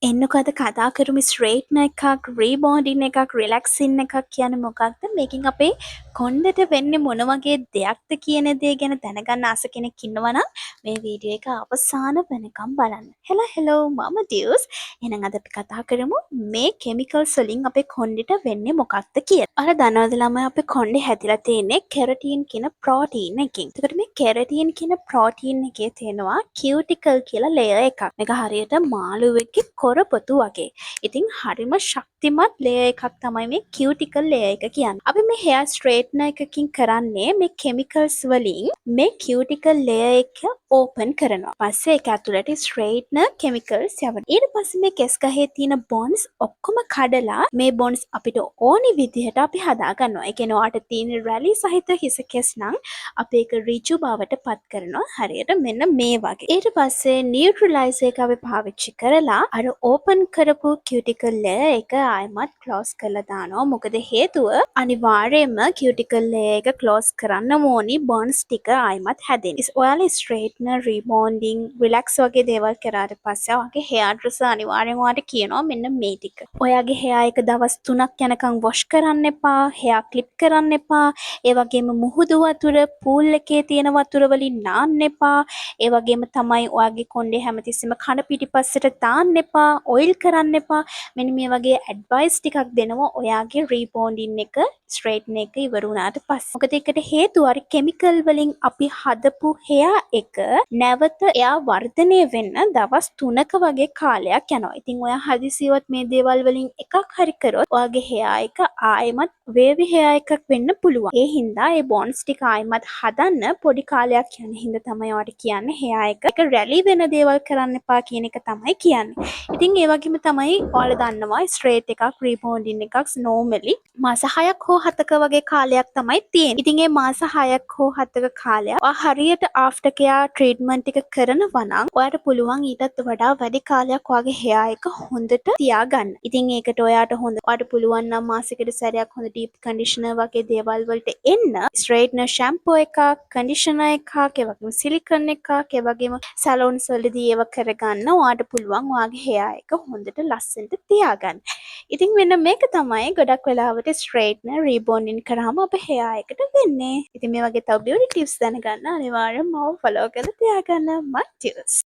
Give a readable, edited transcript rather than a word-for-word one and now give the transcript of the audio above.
එන්නකො අද කතා කරමු ස්ට්‍රේට්නර් එකක්, රීබෝන්ඩින් එකක්, රිලැක්සින් එකක් කියන්නේ මොකක්ද? මේකෙන් අපේ කොණ්ඩෙට වෙන්නේ මොන වගේ දෙයක්ද කියන දේ ගැන දැනගන්න ආස කෙනෙක් ඉන්නවා නම් මේ වීඩියෝ එක අවසාන වෙනකම් බලන්න. හෙලෝ මම ඩියුස්. එහෙනම් අද අපි කතා කරමු මේ කෙමිකල්ස් වලින් අපේ කොණ්ඩෙට වෙන්නේ මොකක්ද කියලා. අර දන්නවද ළමයි අපේ කොණ්ඩේ හැදිලා තියෙන්නේ කෙරටින් කියන ප්‍රෝටීන් එකකින්. ඒකට මේ කෙරටින් කියන ප්‍රෝටීන් එකේ තියෙනවා කියුටිකල් කියලා ලේයර් එකක්. මේක හරියට මාළුවෙක්ගේ කොරපොතු වගේ. ඉතින් හරිම ශක්තිමත් ලේයර් එකක් තමයි මේ කියුටිකල් ලේයර් එක කියන්නේ. අපි මේ hair straightener එකකින් කරන්නේ මේ chemicals වලින් මේ කියුටිකල් ලේයර් එක ඕපන් කරනවා. පස්සේ ඒක ඇතුළට straightener chemicals යවනවා. ඊට පස්සේ මේ කෙස් ගහේ තියෙන bonds ඔක්කොම කඩලා මේ bonds අපිට ඕනි විදිහට අපි හදා ගන්නවා. ඒ කියන්නේ ඔයාට තියෙන රැලි සහිත හිස කෙස් නම් අපි ඒක ඍජු බවට පත් කරනවා. හරියට මෙන්න මේ වගේ. ඊට පස්සේ neutralizer එක අපි පාවිච්චි කරලා අර ඕපන් කරපු කියුටිකල් ලේයර් එක ආයමත් ක්ලෝස් කරලා දානවා. මොකද හේතුව අනිවාර්යයෙන්ම කියුටිකල් ලේයර් එක ක්ලෝස් කරන්න ඕනි bonds ටික ආයමත් හැදෙන්න. ඔයාලා ස්ට්‍රේට්නර්, රීබෝන්ඩින්, රිලැක්ස් වගේ දේවල් කරාට පස්සේ ඔයාගේ hair dresser අනිවාර්යෙන් ඔයාට කියනවා මෙන්න මේ ටික. ඔයාගේ hair එක දවස් 3ක් යනකම් wash කරන්න එපා, hair clip කරන්න එපා. ඒ වගේම මුහුදු වතුර, pool එකේ තියෙන වතුර වලින් නාන්න එපා. ඒ වගේම තමයි ඔයාගේ කොණ්ඩේ හැමතිස්සෙම කන පිටිපස්සට දාන්න එපා, ඔයිල් කරන්න එපා. මෙන්න මේ වගේ ඇඩ්වයිස් ටිකක් දෙනවා ඔයාගේ රීබෝන්ඩින් එක ස්ට්‍රේට්න එක ඉවර වුණාට පස්සේ. මොකද ඒකට හේතුව අර කෙමිකල් වලින් අපි හදපු hair එක නැවත එයා වර්ධනය වෙන්න දවස් 3ක වගේ කාලයක් යනවා. ඉතින් ඔයා හදිසියවත් මේ දේවල් වලින් එකක් හරි කරොත් ඔයාගේ hair එක ආයෙමත් වේවි hair එකක් වෙන්න පුළුවන්. ඒ හින්දා ඒ bonds ටික ආයෙමත් හදන්න පොඩි කාලයක් යන හින්දා තමයි ඔයාට කියන්නේ hair එක රැලි වෙන දේවල් කරන්න එපා කියන එක තමයි කියන්නේ. ඉතින් ඒ වගේම තමයි ඔයාලා දන්නවා ස්ට්‍රේට් එකක්, රීබෝන්ඩින් එකක් normally මාස 6ක් හෝ 7ක වගේ කාලයක් තමයි තියෙන්නේ. ඉතින් ඒ මාස 6ක් හෝ 7ක කාලයක් ඔයා හරියට after care treatment එක කරනවා නම් ඔයාට පුළුවන් ඊටත් වඩා වැඩි කාලයක් ඔයාගේ hair එක හොඳට තියාගන්න. ඉතින් ඒකට ඔයාට පුළුවන් නම් මාසෙකට සැරයක් හොඳ deep conditioner වගේ දේවල් වලට එන්න straightener shampoo එකක්, conditioner එකක්, ඒ වගේම silicone එකක්, ඒ වගේම salons වලදී ඒව කරගන්න ඔයාට පුළුවන් ඔයාගේ hair එක හොඳට ලස්සනට තියාගන්න. ඉතින් මෙන්න මේක තමයි ගොඩක් වෙලාවට straightener, rebonding කරාම අපේ hair එකට වෙන්නේ. ඉතින් මේ වගේ තව beauty tips දැනගන්න අනිවාර්යෙන්ම මාව follow කරලා තියාගන්න. මයි ටියුස්.